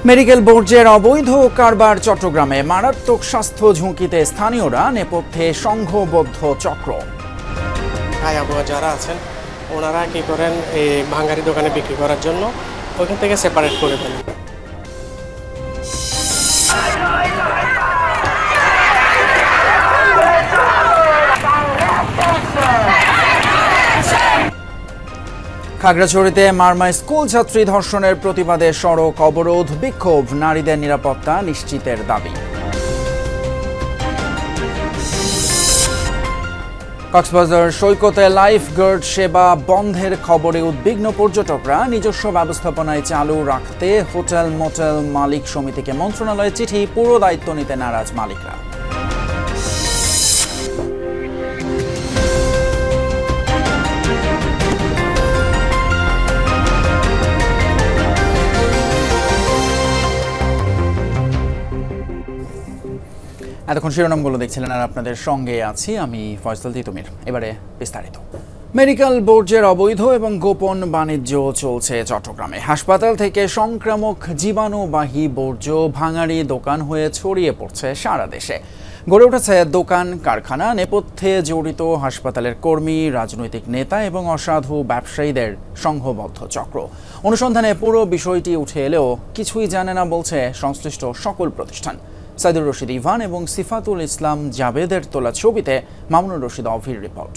Medical বর্জ্যের অবৈধ কারবার চট্টগ্রামে মারাত্মক স্বাস্থ্য ঝুঁকিতে স্থানীয়রা নেপথ্যে সংঘবদ্ধ চক্র। আবহাওয়া যারা আছেন ওনারা কি করেন এই ভাঙ্গারি দোকানে বিক্রি করার জন্য ওইখান থেকে সেপারেট করে ফেলেন। খাগড়াছড়িতে মারমা স্কুল ছাত্রী ধর্ষণের প্রতিবাদে সড়ক অবরোধ, বিক্ষোভ, নারীদের নিরাপত্তা নিশ্চিতের দাবি। কক্সবাজার সৈকতে লাইফগার্ড সেবা বন্ধের খবরে উদ্বিগ্ন পর্যটকরা। নিজস্ব ব্যবস্থাপনায় চালু রাখতে হোটেল মোটেল মালিক সমিতিকে মন্ত্রণালয়ে চিঠি, পুরো দায়িত্ব নিতে নারাজ মালিকরা। এতক্ষণ শিরোনামগুলো দেখছিলেন আর আপনাদের সঙ্গে আছি আমি ফয়সাল তিতুমির। এবারে বিস্তারিত। মেডিকেল বর্জ্যের অবৈধ এবং গোপন বাণিজ্য চলছে চট্টগ্রামে। হাসপাতাল থেকে সংক্রামক জীবাণুবাহী বর্জ্য ভাঙাড়ি দোকান হয়ে ছড়িয়ে পড়ছে সারা দেশে। গড়ে উঠেছে দোকান কারখানা, নেপথ্যে জড়িত হাসপাতালের কর্মী, রাজনৈতিক নেতা এবং অসাধু ব্যবসায়ীদের সংঘবদ্ধ চক্র। অনুসন্ধানে পুরো বিষয়টি উঠে এলেও কিছুই জানে না বলছে সংশ্লিষ্ট সকল প্রতিষ্ঠান। সাইদুর রশিদ ইভান এবং সিফাতুল ইসলাম জাবেদের তোলা ছবিতে মামুনুর রশিদ অভির রিপোর্ট।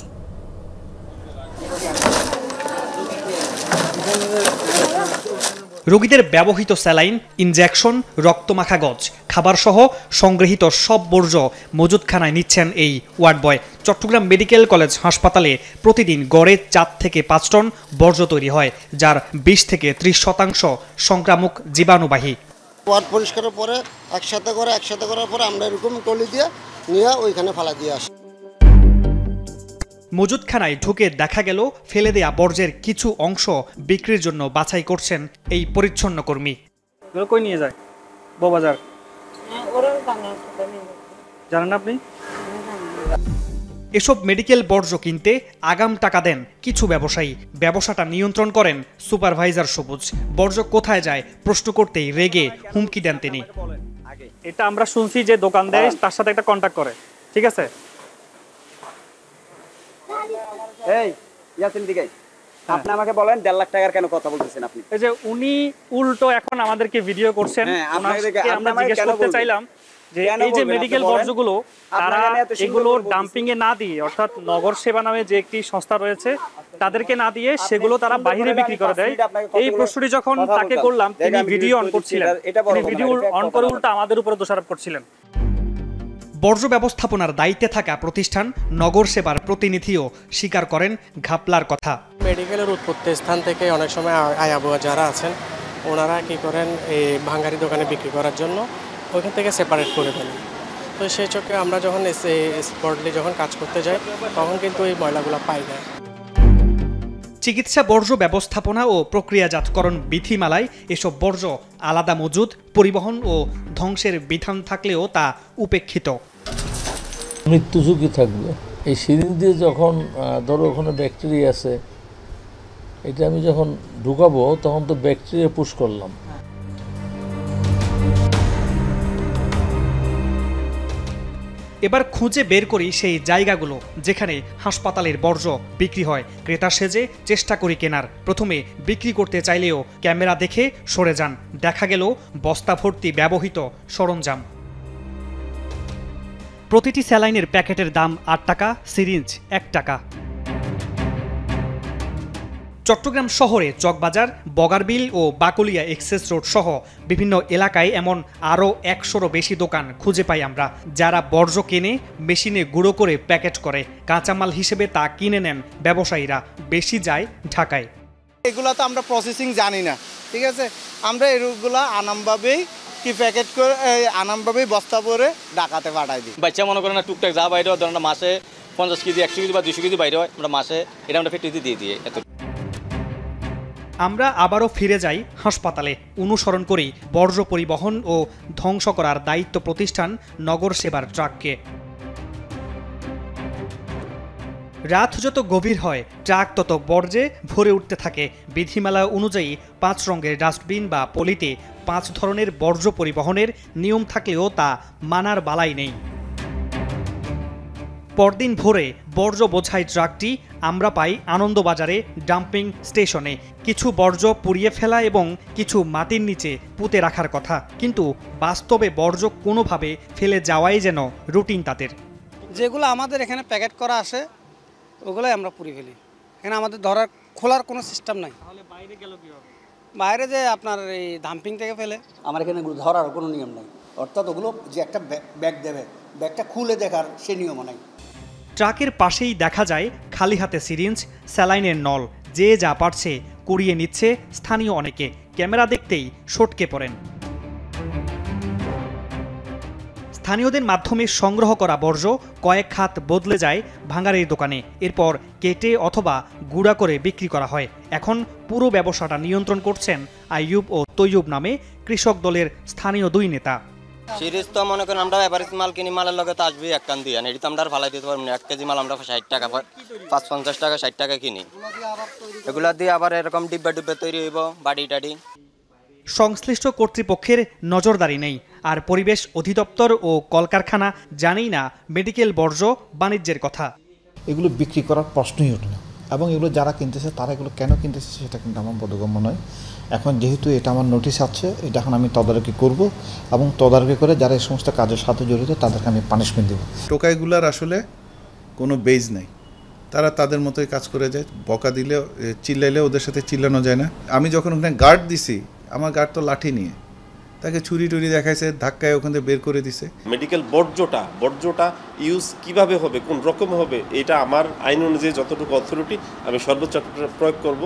রোগীদের ব্যবহৃত স্যালাইন, ইনজেকশন, রক্তমাখা গজ, খাবার সহ সংগৃহীত সব বর্জ্য মজুতখানায় নিচ্ছেন এই ward boy. Chittagong medical college হাসপাতালে প্রতিদিন গড়ে 4 থেকে 5 টন বর্জ্য তৈরি হয়, যার 20 থেকে 30% সংক্রামক জীবাণুবাহী। ওয়ার্ড পরিষ্কারের পরে একসাথে করার পরে আমরা এরকম টলি দিয়ে নিয়ে ওইখানে ফালা দিয়ে আসি। মজুতখানায় ঢুকে দেখা গেল ফেলে দেয়া বর্জ্যের কিছু অংশ বিক্রির জন্য বাছাই করছেন এই পরিচ্ছন্ন কর্মী। কই নিয়ে যায়? বউবাজার জানেন আপনি? এসব মেডিকেল বর্জ্য কিনতে আগাম টাকা দেন কিছু ব্যবসায়ী। ব্যবসাটা নিয়ন্ত্রণ করেন সুপারভাইজার সবুজ। বর্জ্য কোথায় যায় প্রশ্ন করতেই রেগে হুমকি দেন তিনি। এটা আমরা শুনছি যে দোকান দেয়, তার সাথে একটা কন্ট্যাক্ট করে, ঠিক আছে? এই ইয়াসিন দিকে আপনি আমাকে বলেন 1.5 লাখ টাকার কেন কথা বলতেছেন আপনি? এই যে উনি উল্টো এখন আমাদেরকে ভিডিও করছেন। আমরা জিজ্ঞেস করতে চাইলাম যে এই যে মেডিকেল বর্জ্যগুলো তারা এগুলো ডাম্পিং এ না দিয়ে, অর্থাৎ নগর সেবা নামে যে একটি সংস্থা রয়েছে তাদেরকে না দিয়ে সেগুলো তারা বাইরে বিক্রি করে দেয়। এই প্রশ্নটি যখন তাকে করলাম তিনি ভিডিও অন করছিলেন, তিনি ভিডিও অন করে উল্টা আমাদের উপরে দোষারোপ করছিলেন। বর্জ্য ব্যবস্থাপনার দায়িত্বে থাকা প্রতিষ্ঠান নগর সেবার প্রতিনিধিও স্বীকার করেন ঘাপলার কথা। মেডিকেলের উৎপত্তি স্থান থেকে অনেক সময় আবহাওয়া যারা আছেন ওনারা কি করেন এই ভাঙ্গারি দোকানে বিক্রি করার জন্য ওইখান থেকে সেপারেট করে ফেলেন। তো সেই চোখে আমরা যখন স্পটলি যখন কাজ করতে যাই তখন কিন্তু এই ময়লাগুলো পাই না। চিকিৎসা বর্জ্য ব্যবস্থাপনা ও প্রক্রিয়াজাতকরণ বিধিমালায় এসব বর্জ্য আলাদা মজুদ, পরিবহন ও ধ্বংসের বিধান থাকলেও তা উপেক্ষিত। মৃত্যু ঝুঁকি থাকবে। এই সিরিঞ্জ দিয়ে যখন ধরো ওখানে ব্যাকটেরিয়া আছে, এটা আমি যখন ঢুকাবো তখন তো ব্যাকটেরিয়া পুশ করলাম। এবার খুঁজে বের করি সেই জায়গাগুলো যেখানে হাসপাতালের বর্জ্য বিক্রি হয়। ক্রেতা সেজে চেষ্টা করি কেনার। প্রথমে বিক্রি করতে চাইলেও ক্যামেরা দেখে সরে যান। দেখা গেল বস্তা ভর্তি ব্যবহৃত সরঞ্জাম। প্রতিটি স্যালাইনের প্যাকেটের দাম 8 টাকা, সিরিঞ্জ 1 টাকা। চট্টগ্রাম শহরে চকবাজার, বগারবিল ও বাকলিয়া এক্সেস রোড সহ বিভিন্ন এলাকায় এমন আরও 100-রও বেশি দোকান খুঁজে পাই আমরা, যারা বর্জ্য কেনে মেশিনে গুঁড়ো করে প্যাকেট করে। কাঁচামাল হিসেবে তা কিনে নেন ব্যবসায়ীরা। বেশি যায় ঢাকায়। এগুলো তো আমরা প্রসেসিং জানি না, ঠিক আছে? আমরা এগুলো আনামভাবেই কি প্যাকেট করে আনামভাবেই বস্তা ভরে ঢাকাতে পাঠাই দিই। বাচ্চা মনে করেন না টুকটাক যা বাইরে হয়, ধরেন মাসে 50 কেজি, 100 কেজি বা 200 কেজি বাইরে হয়, আমরা মাসে এটা আমরা ফ্যাক্টরিতে দিয়ে দিই। আমরা আবারও ফিরে যাই হাসপাতালে। অনুসরণ করি বর্জ্য পরিবহন ও ধ্বংস করার দায়িত্ব প্রতিষ্ঠান নগর সেবার ট্রাককে। রাত যত গভীর হয় ট্রাক তত বর্জ্যে ভরে উঠতে থাকে। বিধিমালা অনুযায়ী 5 রঙের ডাস্টবিন বা পলিতে 5 ধরনের বর্জ্য পরিবহনের নিয়ম থাকলেও তা মানার বালাই নেই। পরদিন ভোরে বর্জ্য বোঝাই ট্রাকটি আমরা পাই আনন্দবাজারে ডাম্পিং স্টেশনে। কিছু বর্জ্য পুড়িয়ে ফেলা এবং কিছু মাটির নিচে পুঁতে রাখার কথা, কিন্তু বাস্তবে বর্জ্য কোনোভাবে ফেলে যাওয়াই যেন রুটিন তাদের। যেগুলো আমাদের এখানে প্যাকেট করা আসে ওগুলোই আমরা পুড়িয়ে ফেলি। এখানে আমাদের ধরার খোলার কোনো সিস্টেম নাই। বাইরে যে আপনার এই ডাম্পিং থেকে ফেলে, আমার এখানে ধরার কোনো নিয়ম নাই। অর্থাৎ ওগুলো যে একটা ব্যাগ দেবে, ব্যাগটা খুলে দেখার সে নিয়মও নাই। ট্রাকের পাশেই দেখা যায় খালি হাতে সিরিঞ্জ, স্যালাইনের নল, যে যা পারছে কুড়িয়ে নিচ্ছে স্থানীয় অনেকে। ক্যামেরা দেখতেই সটকে পড়েন। স্থানীয়দের মাধ্যমে সংগ্রহ করা বর্জ্য কয়েক হাত বদলে যায় ভাঙাড়ির দোকানে, এরপর কেটে অথবা গুঁড়া করে বিক্রি করা হয়। এখন পুরো ব্যবসাটা নিয়ন্ত্রণ করছেন আইয়ুব ও তৈয়ুব নামে কৃষক দলের স্থানীয় 2 নেতা। সিরিজ তো মনে করেন আমরা এভারেজ মাল কিনি, মালের লগে তো আসবেই এক কান দিয়ে, এটি তো আমরা ফালাই দিতে পারবো না। 1 কেজি মাল আমরা 60 টাকা, 50 টাকা 60 টাকা কিনি। এগুলা দিয়ে আবার এরকম ডিব্বা ডিব্বা তৈরি হইব, বাড়ি টাড়ি। সংশ্লিষ্ট কর্তৃপক্ষের নজরদারি নেই, আর পরিবেশ অধিদপ্তর ও কলকারখানা জানেই না মেডিকেল বর্জ্য বাণিজ্যের কথা। এগুলো বিক্রি করার প্রশ্নই ওঠে না, এবং এগুলো যারা কিনতেছে তারা এগুলো কেন কিনতেছে সেটা কিন্তু আমার বোধগম্য নয়। এখন যেহেতু এটা আমার নোটিশ আছে, এটা এখন আমি তদারকি করব এবং তদারকি করে যারা এই সমস্ত কাজের সাথে জড়িত তাদেরকে আমি পানিশমেন্ট দেব। টোকাইগুলার আসলে কোনো বেজ নেই, তারা তাদের মতোই কাজ করে যায়। বকা দিলে, চিল্লাইলে ওদের সাথে চিল্লানো যায় না। আমি যখন ওখানে গার্ড দিছি, আমার গার্ড তো লাঠি নিয়ে তাকে ছুরি টুরি দেখাইছে, ধাক্কায় ওখান থেকে বের করে দিছে। মেডিকেল বর্জ্যটা ইউজ কিভাবে হবে, কোন রকম হবে, এটা আমার আইন অনুযায়ী যতটুকু অথরিটি আমি সর্বোচ্চ প্রয়োগ করব।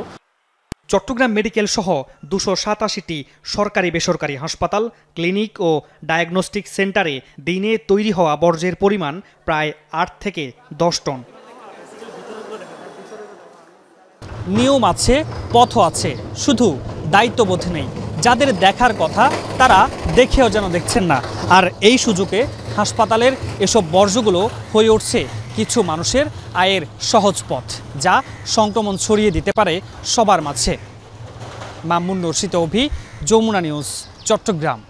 চট্টগ্রাম মেডিকেল সহ 287টি সরকারি বেসরকারি হাসপাতাল, ক্লিনিক ও ডায়াগনস্টিক সেন্টারে দিনে তৈরি হওয়া বর্জ্যের পরিমাণ প্রায় 8 থেকে 10 টন। নিয়ম আছে, পথ আছে, শুধু দায়িত্ববোধ নেই। যাদের দেখার কথা তারা দেখেও যেন দেখছেন না। আর এই সুযোগে হাসপাতালের এসব বর্জ্যগুলো হয়ে উঠছে কিছু মানুষের আয়ের সহজ পথ, যা সংক্রমণ ছড়িয়ে দিতে পারে সবার মাঝে। মামুন রশিদ অভি, যমুনা নিউজ, চট্টগ্রাম।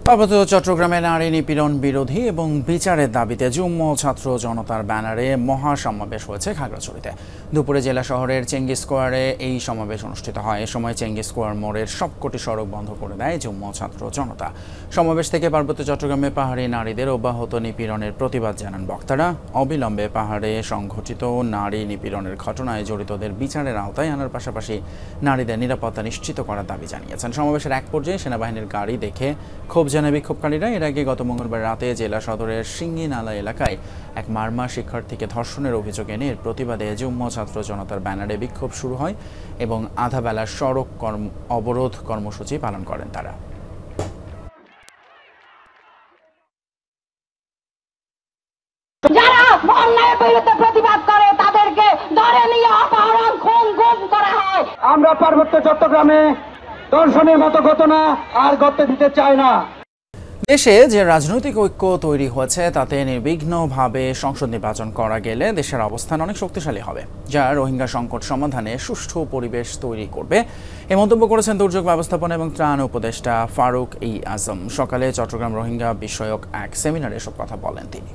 পার্বত্য চট্টগ্রামে নারী নিপীড়ন বিরোধী এবং বিচারের দাবিতে যুগ্ম ছাত্র জনতার ব্যানারে মহাসমাবেশ হয়েছে খাগড়াছড়িতে। দুপুরে জেলা শহরের চেঙ্গিস স্কোয়ারে এই সমাবেশ অনুষ্ঠিত হয়। এ সময় চেঙ্গিস স্কোয়ার মোড়ের সবকটি সড়ক বন্ধ করে দেয় যুগ্ম ছাত্র জনতা। সমাবেশ থেকে পার্বত্য চট্টগ্রামে পাহাড়ি নারীদের অব্যাহত নিপীড়নের প্রতিবাদ জানান বক্তারা। অবিলম্বে পাহাড়ে সংঘটিত নারী নিপীড়নের ঘটনায় জড়িতদের বিচারের আওতায় আনার পাশাপাশি নারীদের নিরাপত্তা নিশ্চিত করার দাবি জানিয়েছেন। সমাবেশের এক পর্যায়ে সেনাবাহিনীর গাড়ি দেখে ক্ষোভ জানায় বিক্ষোভকারীরা। এর আগে গত মঙ্গলবার রাতে জেলা সদরের সিঙ্গিনালা এলাকায় এক মারমা শিক্ষার্থীকে ধর্ষণের অভিযোগ এনে এর প্রতিবাদে যুগ্ম ছাত্র জনতার ব্যানারে বিক্ষোভ শুরু হয় এবং আধা বেলার সড়ক অবরোধ কর্মসূচি পালন করেন তারা। যারা অন্যায়ের বিরুদ্ধে প্রতিবাদ করে তাদেরকে ধরে নিয়ে অপহরণ, খুন, গুম করা হয়। আমরা পার্বত্য চট্টগ্রামে দর্শনের মতো ঘটনা আর ঘটতে দিতে চাই না। দেশে যে রাজনৈতিক ঐক্য তৈরি হয়েছে তাতে নির্বিঘ্নভাবে সংসদ নির্বাচন করা গেলে দেশের অবস্থান অনেক শক্তিশালী হবে, যা রোহিঙ্গা সংকট সমাধানে সুষ্ঠু পরিবেশ তৈরি করবে। এ মন্তব্য করেছেন দুর্যোগ ব্যবস্থাপনা এবং ত্রাণ উপদেষ্টা ফারুক ই আজম। সকালে চট্টগ্রাম রোহিঙ্গা বিষয়ক এক সেমিনারে এসব কথা বলেন তিনি।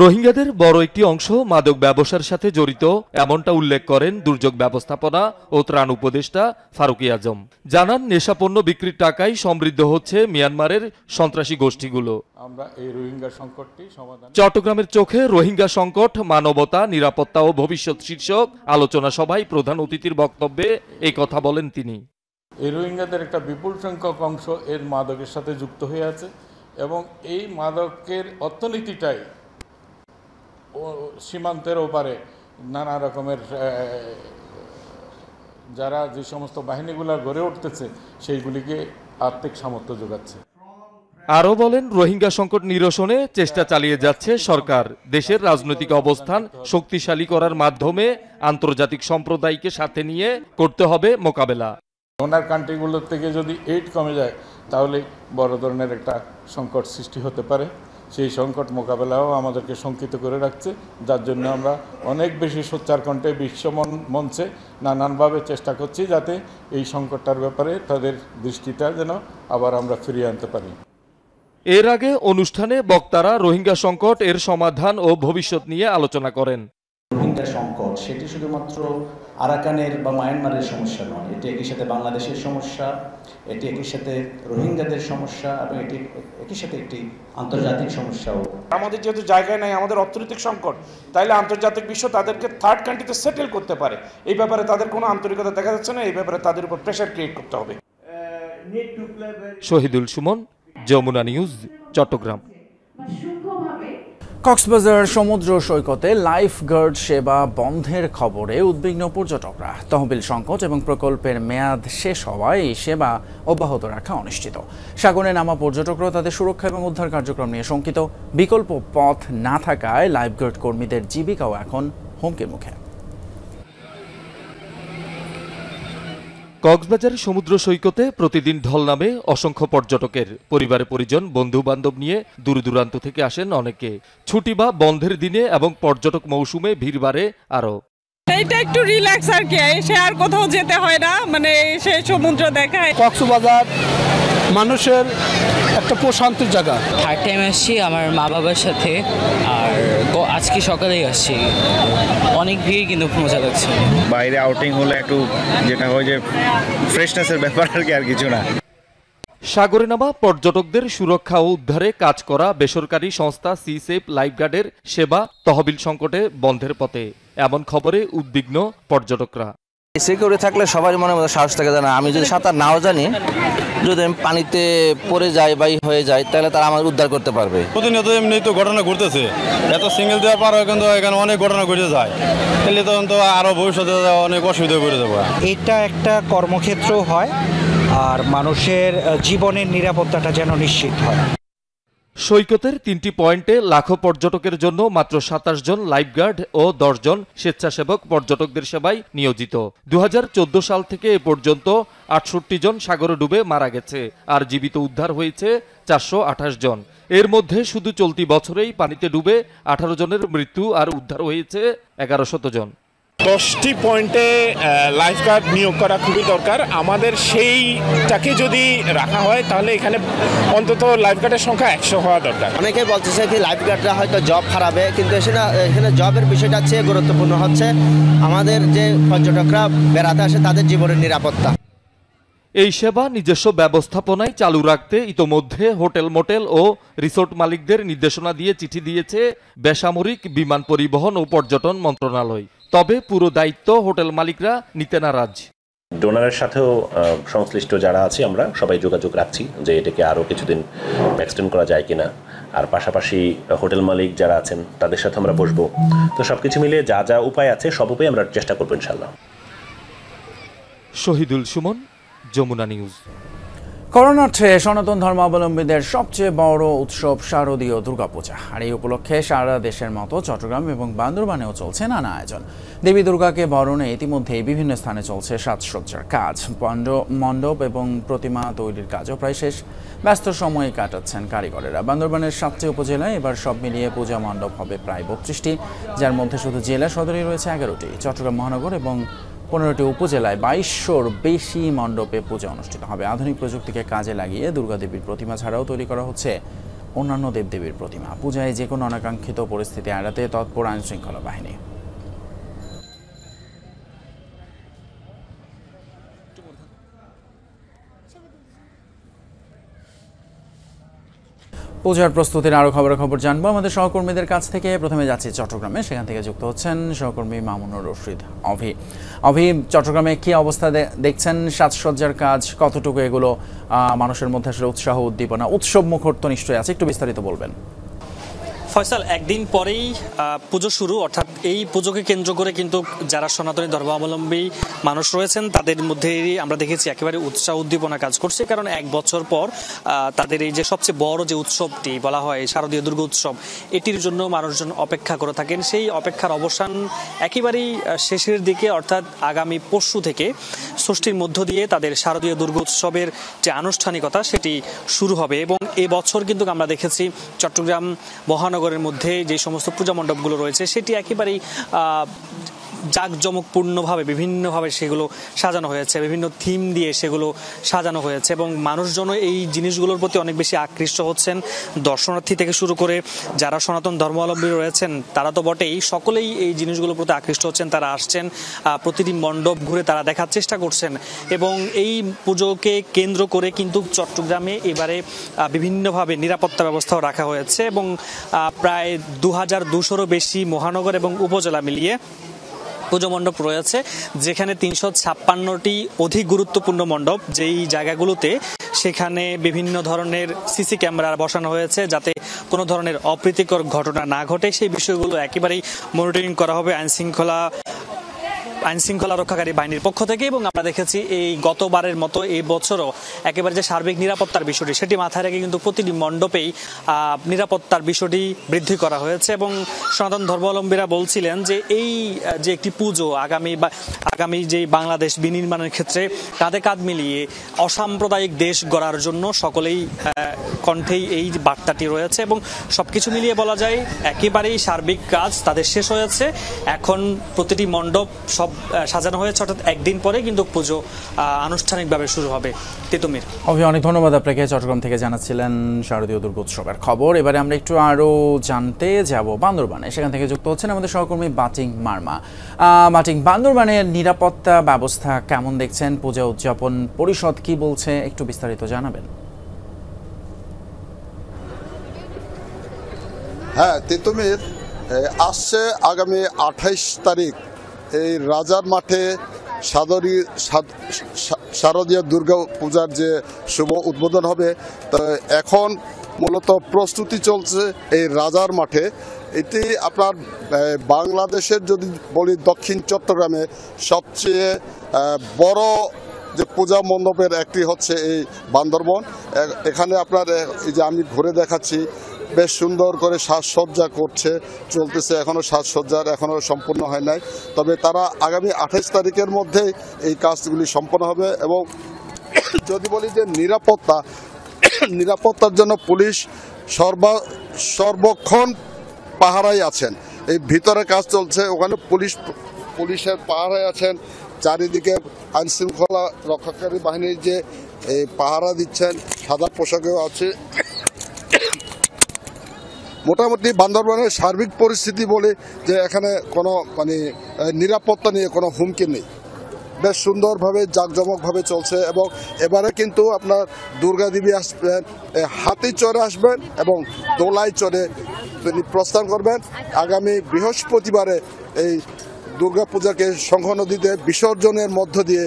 রোহিঙ্গাদের বড় একটি অংশ মাদক ব্যবসার সাথে জড়িত, এমনটা উল্লেখ করেন দুর্যোগ ব্যবস্থাপনা ও ত্রাণ উপদেষ্টা ফারুক ই আজম। জানান, নেশাপণ্য বিক্রির টাকায় সমৃদ্ধ হচ্ছে মিয়ানমারের সন্ত্রাসী গোষ্ঠীগুলো। আমরা এই রোহিঙ্গা সংকটটি সমাধান। চট্টগ্রামের চোখে রোহিঙ্গা সংকট, মানবতা, নিরাপত্তা ও ভবিষ্যৎ শীর্ষক আলোচনা সভায় প্রধান অতিথির বক্তব্যে এই কথা বলেন তিনি। এই রোহিঙ্গাদের একটা বিপুল সংখ্যক অংশ এর মাদকের সাথে যুক্ত হয়ে আছে এবং এই মাদকের অর্থনীতিটাই সীমান্তের ওপারে নানা রকমের যারা যে সমস্ত বাহিনীগুলো গড়ে উঠতেছে সেইগুলিকে আর্থিক সামর্থ্য যোগাচ্ছে। আরও বলেন, রোহিঙ্গা সংকট নিরসনে চেষ্টা চালিয়ে যাচ্ছে সরকার। দেশের রাজনৈতিক অবস্থান শক্তিশালী করার মাধ্যমে আন্তর্জাতিক সম্প্রদায়কে সাথে নিয়ে করতে হবে মোকাবেলা। ডোনার কান্ট্রিগুলোর থেকে যদি এইড কমে যায় তাহলে বড় ধরনের একটা সংকট সৃষ্টি হতে পারে। সেই সংকট মোকাবেলাও আমাদেরকে শঙ্কিত করে রাখছে, যার জন্য আমরা অনেক বেশি সোচ্চার কণ্ঠে বিশ্ব মঞ্চে নানানভাবে চেষ্টা করছি যাতে এই সংকটটার ব্যাপারে তাদের দৃষ্টিটা যেন আবার আমরা ফিরিয়ে আনতে পারি। এর আগে অনুষ্ঠানে বক্তারা রোহিঙ্গা সংকট, এর সমাধান ও ভবিষ্যৎ নিয়ে আলোচনা করেন। রোহিঙ্গা সংকট সেটি শুধুমাত্র আরাকানের বা মায়ানমারের সমস্যা নয়, এটি একই সাথে বাংলাদেশের সমস্যা, এটি একই সাথে রোহিঙ্গাদের সমস্যা এবং এটি একই সাথে একটি আন্তর্জাতিক সমস্যাও। আমাদের যেহেতু জায়গায় নাই, আমাদের অর্থনৈতিক সংকট, তাইলে আন্তর্জাতিক বিশ্ব তাদেরকে থার্ড কান্ট্রিতে সেটেল করতে পারে, এই ব্যাপারে তাদের কোনো আন্তরিকতা দেখা যাচ্ছে না, এই ব্যাপারে তাদের উপর প্রেশার ক্রিয়েট করতে হবে। শহীদুল সুমন, যমুনা নিউজ, চট্টগ্রাম। কক্সবাজার সমুদ্র সৈকতে লাইফ গার্ড সেবা বন্ধের খবরে উদ্বিগ্ন পর্যটকরা। তহবিল সংকট এবং প্রকল্পের মেয়াদ শেষ হওয়ায় এই সেবা অব্যাহত রাখা অনিশ্চিত। সাগরে নামা পর্যটকরা তাদের সুরক্ষা এবং উদ্ধার কার্যক্রম নিয়ে শঙ্কিত। বিকল্প পথ না থাকায় লাইফগার্ড কর্মীদের জীবিকাও এখন হুমকির মুখে। কক্সবাজার সমুদ্র সৈকতে প্রতিদিন ঢল নামে অসংখ্য পর্যটকের। পরিবারে পরিজন, বন্ধু বান্ধব নিয়ে দূর দূরান্ত থেকে আসেন অনেকে। ছুটি বা বন্ধের দিনে এবং পর্যটক মৌসুমে ভিড় বাড়ে আরো। এইটা একটু রিল্যাক্স আর কি, এসে আর কোথাও যেতে হয় না, মানে এসে সমুদ্র দেখায়। কক্সবাজার মানুষের একটা প্রশান্তির জায়গা। থার্ড টাইম আসছি আমার মা বাবার সাথে, আর আজকে সকালেই আসছি। অনেক ভিড়, কিন্তু মজা লাগছে। বাইরে আউটিং হলে একটু যেটা হয় যে ফ্রেশনেসের ব্যাপার আর কি, আর কিছু না। সাগরে নামা পর্যটকদের সুরক্ষা ও উদ্ধারে কাজ করা বেসরকারি সংস্থা সি সেফ লাইফগার্ডের সেবা তহবিল সংকটে বন্ধের পথে, এমন খবরে উদ্বিগ্ন পর্যটকরা। সিকিউরিটি থাকলে সবারই মনে মধ্যে সাহস থাকে, জানা আমি যদি সাঁতার নাও জানি, যদি আমি পানিতে পড়ে যাই বা হয়ে যায়, তাহলে তারা আমাদের উদ্ধার করতে পারবে। প্রতিনিয়ত এমনি তো ঘটনা ঘটতেছে, এত সিঙ্গেল দেওয়ার পর কিন্তু এখানে অনেক ঘটনা ঘটে যায়, তাহলে তখন তো আরও ভবিষ্যতে অনেক অসুবিধা করে যাবো। এটা একটা কর্মক্ষেত্র হয়, আর মানুষের জীবনের নিরাপত্তাটা যেন নিশ্চিত হয়। সৈকতের 3টি পয়েন্টে লাখো পর্যটকের জন্য মাত্র 27 জন লাইফগার্ড ও 10 জন স্বেচ্ছাসেবক পর্যটকদের সেবায় নিয়োজিত। 2014 সাল থেকে এ পর্যন্ত 68 জন সাগরে ডুবে মারা গেছে, আর জীবিত উদ্ধার হয়েছে 428 জন। এর মধ্যে শুধু চলতি বছরেই পানিতে ডুবে 18 জনের মৃত্যু আর উদ্ধার হয়েছে 1100 জন। 10টি পয়েন্টে লাইফগার্ড নিয়োগ করা খুবই দরকার। আমাদের সেইটাকে যদি রাখা হয় তাহলে এখানে অন্তত লাইফগার্ডের সংখ্যা 100 হওয়া দরকার। অনেকে বলতেছে কি লাইফগার্ডরা হয়তো জব হারাবে, কিন্তু এখানে জবের বিষয়টা চেয়ে গুরুত্বপূর্ণ হচ্ছে আমাদের যে পর্যটকরা বেড়াতে আসে তাদের জীবনের নিরাপত্তা। এই সেবা নিজস্ব ব্যবস্থাপনায় চালু রাখতে ইতোমধ্যে হোটেল, মোটেল ও রিসোর্ট মালিকদের নির্দেশনা দিয়ে চিঠি দিয়েছে বেসামরিক বিমান পরিবহন ও পর্যটন মন্ত্রণালয়। তবে পুরো দায়িত্ব হোটেল মালিকরা নিতে নারাজ। ডোনারের সাথেও সংশ্লিষ্ট যারা আছে আমরা সবাই যোগাযোগ রাখছি যে এটাকে আরও কিছুদিন এক্সটেন্ড করা যায় কিনা, আর পাশাপাশি হোটেল মালিক যারা আছেন তাদের সাথে আমরা বসবো। তো সবকিছু মিলিয়ে যা যা উপায় আছে সব উপায় আমরা চেষ্টা করবো ইনশাল্লাহ। শহীদুল সুমন, যমুনা নিউজ। করোনার্থে সনাতন ধর্মাবলম্বীদের সবচেয়ে বড় উৎসব শারদীয় দুর্গাপূজা। আর এই উপলক্ষে সারা দেশের মতো চট্টগ্রাম এবং বান্দরবানেও চলছে নানা আয়োজন। দেবী দুর্গাকে বরণে ইতিমধ্যেই বিভিন্ন স্থানে চলছে সাজসজ্জার কাজ। মণ্ডপ এবং প্রতিমা তৈরির কাজও প্রায় শেষ। ব্যস্ত সময় কাটাচ্ছেন কারিগরেরা। বান্দরবানের 7টি উপজেলায় এবার সব মিলিয়ে পূজা মণ্ডপ হবে প্রায় 32টি, যার মধ্যে শুধু জেলা সদরে রয়েছে 11টি। চট্টগ্রাম মহানগর এবং 15টি উপজেলায় 2200-র বেশি মণ্ডপে পূজা অনুষ্ঠিত হবে। আধুনিক প্রযুক্তিকে কাজে লাগিয়ে দুর্গাদেবীর প্রতিমা ছাড়াও তৈরি করা হচ্ছে অন্যান্য দেবদেবীর প্রতিমা। পূজায় যে কোনো অনাকাঙ্ক্ষিত পরিস্থিতি এড়াতে তৎপর আইনশৃঙ্খলা বাহিনী। পূজার প্রস্তুতির আরও খবরাখবর জানবো আমাদের সহকর্মীদের কাছ থেকে। প্রথমে যাচ্ছি চট্টগ্রামে, সেখান থেকে যুক্ত হচ্ছেন সহকর্মী মামুনুর রশিদ অভি। চট্টগ্রামে কি অবস্থা দেখছেন? সাজসজ্জার কাজ কতটুকু এগুলো মানুষের মধ্যে আসলে উৎসাহ, উদ্দীপনা, উৎসব মুখর তো নিশ্চয়ই আছে, একটু বিস্তারিত বলবেন। ফয়সাল, একদিন পরেই পুজো শুরু, অর্থাৎ এই পুজোকে কেন্দ্র করে কিন্তু যারা সনাতনী ধর্মাবলম্বী মানুষ রয়েছেন তাদের মধ্যে আমরা দেখেছি একেবারে উৎসাহ উদ্দীপনা কাজ করছে, কারণ এক বছর পর তাদের এই যে সবচেয়ে বড় যে উৎসবটি বলা হয় শারদীয় দুর্গা উৎসব, এটির জন্য মানুষজন অপেক্ষা করে থাকেন। সেই অপেক্ষার অবসান একেবারেই শেষের দিকে, অর্থাৎ আগামী পরশু থেকে ষষ্ঠীর মধ্য দিয়ে তাদের শারদীয় দুর্গা উৎসবের যে আনুষ্ঠানিকতা সেটি শুরু হবে। এবং এবছর কিন্তু আমরা দেখেছি চট্টগ্রাম মহানগরের মধ্যে যে সমস্ত পূজা মণ্ডপগুলো রয়েছে সেটি একেবারেই জাঁকজমকপূর্ণভাবে বিভিন্নভাবে সেগুলো সাজানো হয়েছে, বিভিন্ন থিম দিয়ে সেগুলো সাজানো হয়েছে এবং মানুষজন এই জিনিসগুলোর প্রতি অনেক বেশি আকৃষ্ট হচ্ছেন। দর্শনার্থী থেকে শুরু করে যারা সনাতন ধর্মাবলম্বী রয়েছেন তারা তো বটেই, সকলেই এই জিনিসগুলোর প্রতি আকৃষ্ট হচ্ছেন। তারা আসছেন, প্রতিটি মণ্ডপ ঘুরে তারা দেখার চেষ্টা করছেন এবং এই পুজোকে কেন্দ্র করে কিন্তু চট্টগ্রামে এবারে বিভিন্নভাবে নিরাপত্তা ব্যবস্থাও রাখা হয়েছে এবং প্রায় 2200-রও বেশি মহানগর এবং উপজেলা মিলিয়ে পুজো মণ্ডপ রয়েছে, যেখানে 356টি অধিক গুরুত্বপূর্ণ মণ্ডপ, যেই জায়গাগুলোতে সেখানে বিভিন্ন ধরনের সিসি ক্যামেরা বসানো হয়েছে যাতে কোনো ধরনের অপ্রীতিকর ঘটনা না ঘটে। সেই বিষয়গুলো একেবারেই মনিটরিং করা হবে আইন শৃঙ্খলা রক্ষাকারী বাহিনীর পক্ষ থেকে। এবং আমরা দেখেছি এই গতবারের মতো এই বছরও একেবারে যে সার্বিক নিরাপত্তার বিষয়টি সেটি মাথায় রেখে কিন্তু প্রতিটি মণ্ডপেই নিরাপত্তার বিষয়টি বৃদ্ধি করা হয়েছে। এবং সনাতন ধর্মাবলম্বীরা বলছিলেন যে এই যে একটি পুজো আগামী যে বাংলাদেশ বিনির্মাণের ক্ষেত্রে কাঁধে কাঁধ মিলিয়ে অসাম্প্রদায়িক দেশ গড়ার জন্য সকলেই কণ্ঠেই এই বার্তাটি রয়েছে এবং সবকিছু মিলিয়ে বলা যায় একেবারেই সার্বিক কাজ তাদের শেষ হয়েছে। এখন প্রতিটি মণ্ডপ সব সাজানো হয়েছে, অর্থাৎ একদিন পরে কিন্তু পুজো আনুষ্ঠানিকভাবে শুরু হবে। তিতুমির, অনেক ধন্যবাদ আপনাকে। চট্টগ্রাম থেকে জানাচ্ছিলেন শারদীয় দুর্গোৎসবের খবর। এবারে আমরা একটু আরো জানতে যাব বান্দরবানে। সেখান থেকে যুক্ত হচ্ছেন আমাদের সহকর্মী বাটিং মার্মা। বাটিং, বান্দরবানের নিরাপত্তা ব্যবস্থা কেমন দেখছেন? পূজা উদযাপন পরিষদ কি বলছে, একটু বিস্তারিত জানাবেন। হ্যাঁ তিতুমির, আসছে আগামী 28 তারিখ এই রাজার মাঠে শারদীয় দুর্গা পূজার যে শুভ উদ্বোধন হবে, তো এখন মূলত প্রস্তুতি চলছে এই রাজার মাঠে। এটি আপনার বাংলাদেশের যদি বলি দক্ষিণ চট্টগ্রামে সবচেয়ে বড় যে পূজা মণ্ডপের একটি হচ্ছে এই বান্দরবন। এখানে আপনার এই যে আমি ঘুরে দেখাচ্ছি, বেশ সুন্দর করে সাজসজ্জা চলতেছে, এখনও সাজসজ্জার এখনও সম্পূর্ণ হয় নাই, তবে তারা আগামী 28 তারিখের মধ্যে এই কাজগুলি সম্পন্ন হবে। এবং যদি বলি যে নিরাপত্তার জন্য পুলিশ সর্বক্ষণ পাহারায় আছেন, এই ভিতরে কাজ চলছে, ওখানে পুলিশের পাহারায় আছেন, চারিদিকে আইন শৃঙ্খলা রক্ষাকারী বাহিনীর যে পাহারা দিচ্ছেন সাদা পোশাকেও আছে। মোটামুটি বান্দরবানের সার্বিক পরিস্থিতি বলে যে এখানে কোনো নিরাপত্তা নিয়ে কোনো হুমকি নেই, বেশ সুন্দরভাবে জাঁকজমকভাবে চলছে। এবং এবারে কিন্তু আপনার দুর্গা দেবী আসবেন, হাতি চড়ে আসবেন এবং দোলায় চড়ে তিনি প্রস্থান করবেন। আগামী বৃহস্পতিবারে এই দুর্গাপূজাকে শঙ্খ নদীতে বিসর্জনের মধ্য দিয়ে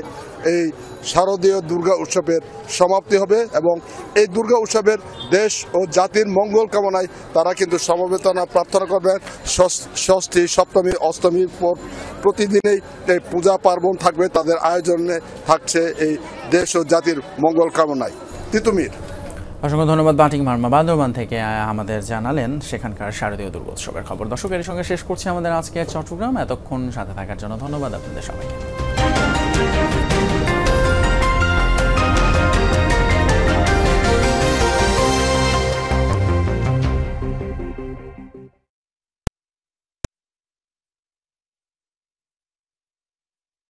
এই শারদীয় দুর্গা উৎসবের সমাপ্তি হবে এবং এই দুর্গা উৎসবের দেশ ও জাতির মঙ্গল কামনায় তারা কিন্তু সমবেদনা প্রার্থনা করবেন। ষষ্ঠী, সপ্তমী, অষ্টমীর পর প্রতিদিনেই এই পূজা পার্বণ থাকবে, তাদের আয়োজনে থাকছে এই দেশ ও জাতির মঙ্গল কামনায়। তিতুমির, অসংখ্য ধন্যবাদ বাটিং মার্মা, বান্দরবান থেকে আমাদের জানালেন সেখানকার শারদীয় দুর্গোৎসবের খবর। দর্শকের সঙ্গে শেষ করছি আমাদের আজকে চট্টগ্রাম। এতক্ষণ সাথে থাকার জন্য ধন্যবাদ আপনাদের সবাইকে।